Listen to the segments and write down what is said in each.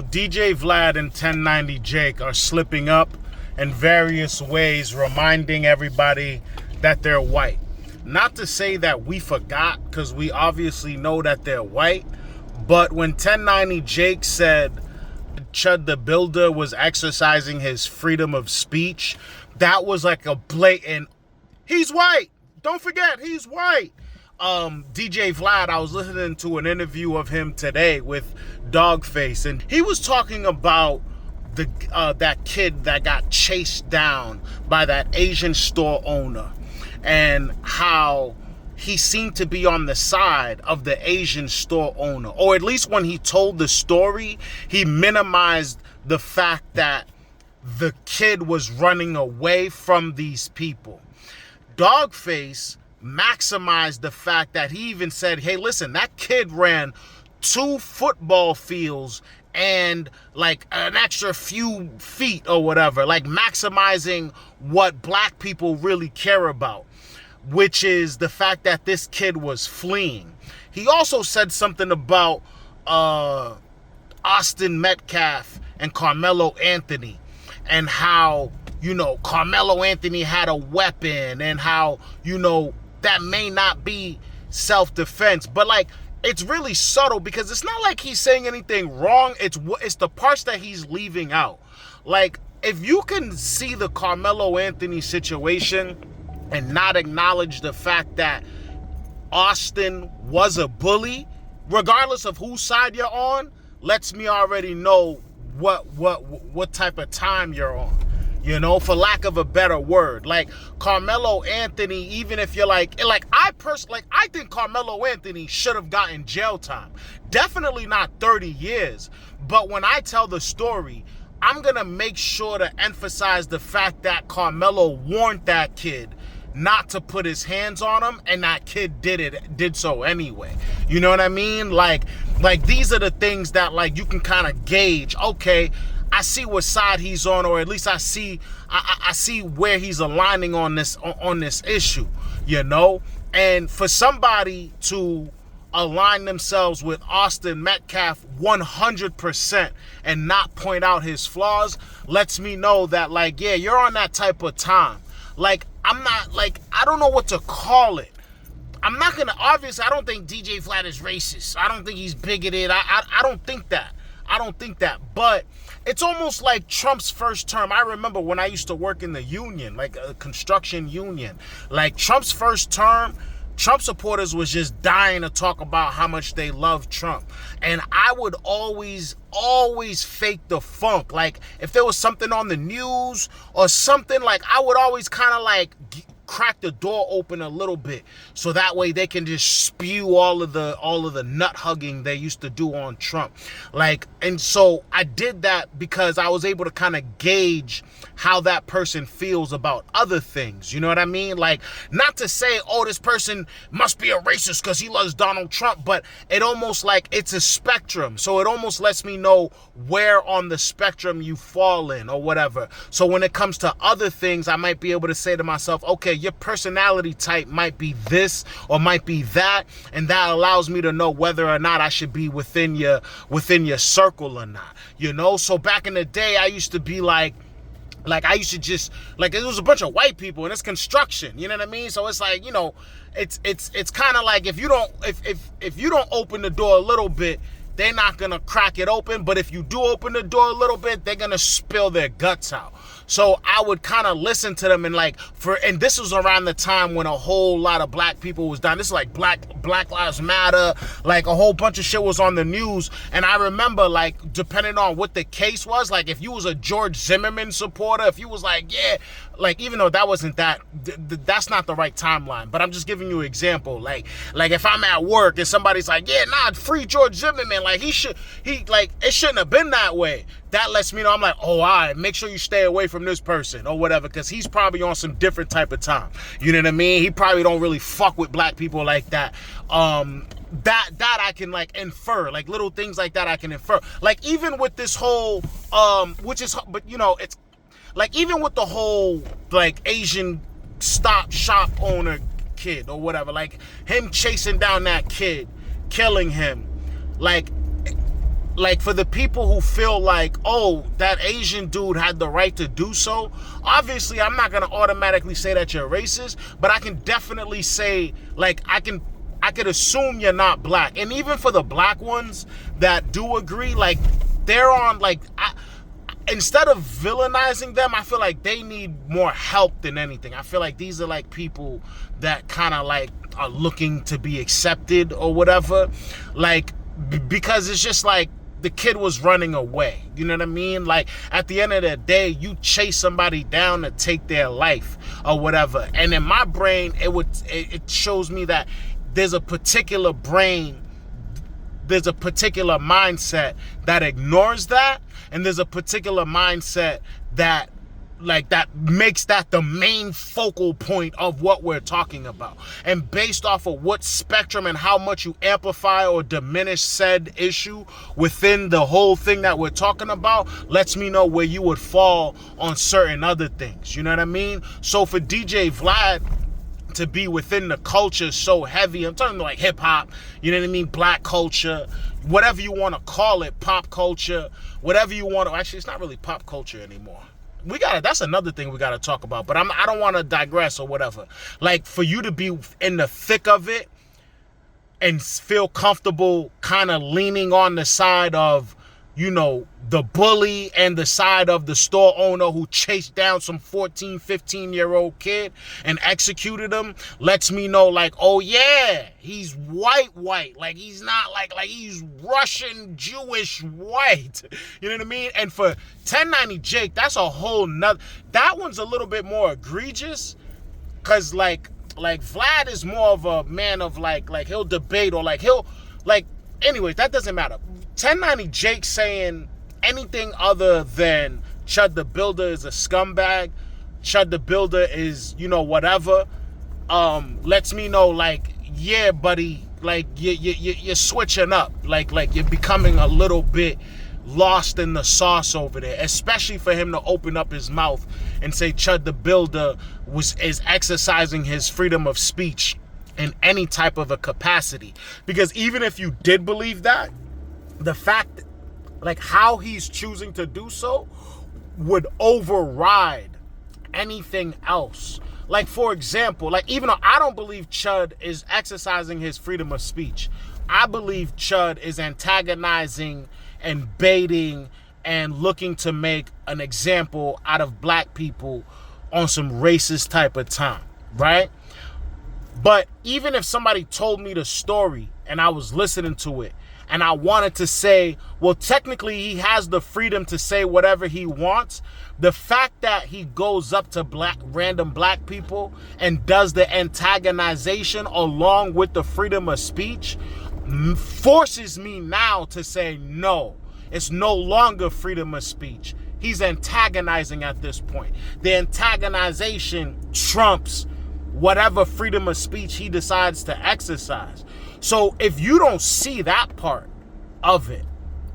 DJ Vlad and 1090 Jake are slipping up in various ways, reminding everybody that they're white. Not to say that we forgot, because we obviously know that they're white, but when 1090 Jake said Chud the Builder was exercising his freedom of speech, that was like a blatant, he's white! Don't forget, he's white! DJ Vlad, I was listening to an interview of him today with Dogface, and he was talking about that kid that got chased down by that Asian store owner, and how he seemed to be on the side of the Asian store owner, or at least when he told the story, he minimized the fact that the kid was running away from these people. Dogface maximized the fact that he even said, hey, listen, that kid ran 2 football fields and like an extra few feet or whatever, like maximizing what black people really care about, which is the fact that this kid was fleeing. He also said something about Austin Metcalf and Carmelo Anthony, and how, Carmelo Anthony had a weapon, and how, that may not be self-defense, but like, it's really subtle, because it's not like he's saying anything wrong. It's the parts that he's leaving out. Like, if you can see the Carmelo Anthony situation and not acknowledge the fact that Austin was a bully, regardless of whose side you're on, lets me already know what type of time you're on. For lack of a better word. Like, Carmelo Anthony, even if you're I think Carmelo Anthony should have gotten jail time. Definitely not 30 years. But when I tell the story, I'm going to make sure to emphasize the fact that Carmelo warned that kid not to put his hands on him, and that kid did so anyway. You know what I mean? Like these are the things that, like, you can kind of gauge, okay, I see what side he's on, or at least I see where he's aligning on this issue, And for somebody to align themselves with Austin Metcalf 100% and not point out his flaws lets me know that, like, yeah, you're on that type of time. Like, I'm not, like, I don't know what to call it. I'm not gonna, obviously, I don't think DJ Vlad is racist. I don't think he's bigoted. I don't think that. But it's almost like Trump's first term. I remember when I used to work in the union, like a construction union. Like, Trump's first term, Trump supporters was just dying to talk about how much they love Trump. And I would always fake the funk. Like, if there was something on the news or something, like, I would always kind of like crack the door open a little bit, so that way they can just spew all of the nut hugging they used to do on Trump. Like, and so I did that because I was able to kind of gauge how that person feels about other things. You know what I mean? Like, not to say, oh, this person must be a racist because he loves Donald Trump, but it almost like it's a spectrum. So it almost lets me know where on the spectrum you fall in or whatever. So when it comes to other things, I might be able to say to myself, okay, your personality type might be this or might be that, and that allows me to know whether or not I should be within your circle or not. So back in the day, I used to be like I used to just, like, it was a bunch of white people and it's construction, you know what I mean? So it's like, it's kind of like, if you don't open the door a little bit, they're not gonna crack it open. But if you do open the door a little bit, they're gonna spill their guts out. So I would kind of listen to them, and and this was around the time when a whole lot of black people was dying. This is like Black Lives Matter, like a whole bunch of shit was on the news. And I remember, like, depending on what the case was, like, if you was a George Zimmerman supporter, if you was like, yeah, like, even though that wasn't that's not the right timeline, but I'm just giving you an example. Like if I'm at work and somebody's like, yeah, nah, free George Zimmerman, like, it shouldn't have been that way. That lets me know, I'm like, oh, all right, make sure you stay away from this person or whatever, because he's probably on some different type of time. You know what I mean? He probably don't really fuck with black people like that. That I can, like, infer, like, little things like that I can infer. Like, even with this whole, it's like, even with the whole, like, Asian shop owner kid or whatever, like, him chasing down that kid, killing him, like like for the people who feel like, oh, that Asian dude had the right to do so, obviously I'm not going to automatically say that you're racist, but I can definitely say, like, I could assume you're not black. And even for the black ones that do agree, like, they're on, like, instead of villainizing them, I feel like they need more help than anything. I feel like these are like people that kind of like are looking to be accepted or whatever. Like, because it's just like the kid was running away. You know what I mean? Like, at the end of the day, you chase somebody down to take their life or whatever. And in my brain, it shows me that there's a particular mindset that ignores that, and there's a particular mindset that makes that the main focal point of what we're talking about. And based off of what spectrum and how much you amplify or diminish said issue within the whole thing that we're talking about, lets me know where you would fall on certain other things. You know what I mean? So for DJ Vlad to be within the culture so heavy, I'm talking like hip hop, you know what I mean, black culture, whatever you want to call it, pop culture, whatever you want to, actually it's not really pop culture anymore. That's another thing we got to talk about, but I don't want to digress or whatever. Like, for you to be in the thick of it and feel comfortable kind of leaning on the side of, you know, the bully and the side of the store owner who chased down some 14, 15-year-old kid and executed him, lets me know, like, oh yeah, he's white, like he's not like he's Russian, Jewish, white. You know what I mean? And for 1090 Jake, that's a whole nother, that one's a little bit more egregious, because like Vlad is more of a man of like he'll debate, or like he'll, like, anyways, that doesn't matter. 1090 Jake saying anything other than Chud the Builder is a scumbag, Chud the Builder is, you know, whatever, lets me know, like, yeah, buddy, like, you're switching up, like you're becoming a little bit lost in the sauce over there, especially for him to open up his mouth and say Chud the Builder is exercising his freedom of speech in any type of a capacity. Because even if you did believe that, the fact, like, how he's choosing to do so would override anything else. Like, for example, like, even though I don't believe Chud is exercising his freedom of speech, I believe Chud is antagonizing and baiting and looking to make an example out of black people on some racist type of time, right? But even if somebody told me the story and I was listening to it and I wanted to say, well, technically he has the freedom to say whatever he wants, the fact that he goes up to random black people and does the antagonization along with the freedom of speech forces me now to say, no, it's no longer freedom of speech. He's antagonizing at this point. The antagonization trumps whatever freedom of speech he decides to exercise. So if you don't see that part of it,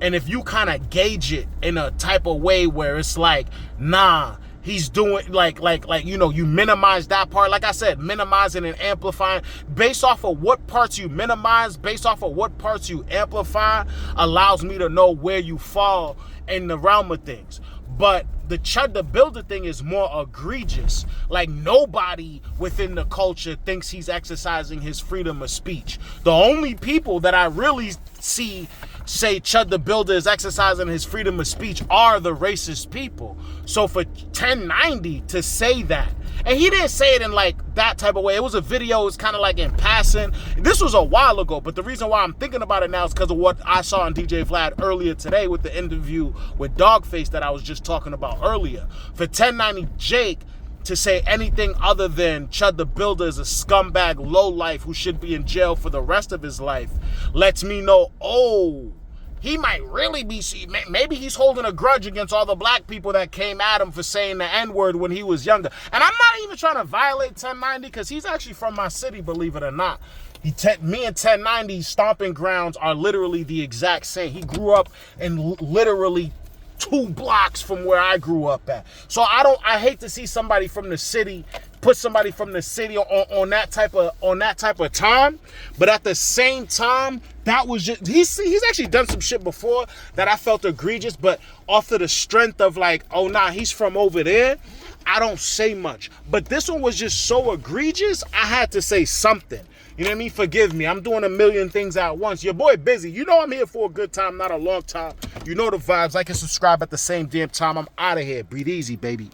and if you kind of gauge it in a type of way where it's like, nah, he's doing like, you know, you minimize that part. Like I said, minimizing and amplifying based off of what parts you minimize, based off of what parts you amplify, allows me to know where you fall in the realm of things. But the Chud the Builder thing is more egregious. Like, nobody within the culture thinks he's exercising his freedom of speech. The only people that I really see say Chud the Builder is exercising his freedom of speech are the racist people. So for 1090 to say that, and he didn't say it in like that type of way. It was a video, it's kind of like in passing. This was a while ago, but the reason why I'm thinking about it now is because of what I saw on DJ Vlad earlier today with the interview with Dogface that I was just talking about earlier. For 1090 Jake to say anything other than Chud the Builder is a scumbag lowlife who should be in jail for the rest of his life lets me know, oh, he might really be, maybe he's holding a grudge against all the black people that came at him for saying the N-word when he was younger. And I'm not even trying to violate 1090 because he's actually from my city, believe it or not. Me and 1090's stomping grounds are literally the exact same. He grew up in literally 2 blocks from where I grew up at. So I hate to see somebody from the city put somebody from the city on that type of time. But at the same time, that was just he's actually done some shit before that I felt egregious, but off of the strength of like, oh nah, he's from over there, I don't say much. But this one was just so egregious, I had to say something. You know what I mean? Forgive me. I'm doing a million things at once. Your boy busy. You know I'm here for a good time, not a long time. You know the vibes. Like and subscribe at the same damn time. I'm out of here. Breathe easy, baby.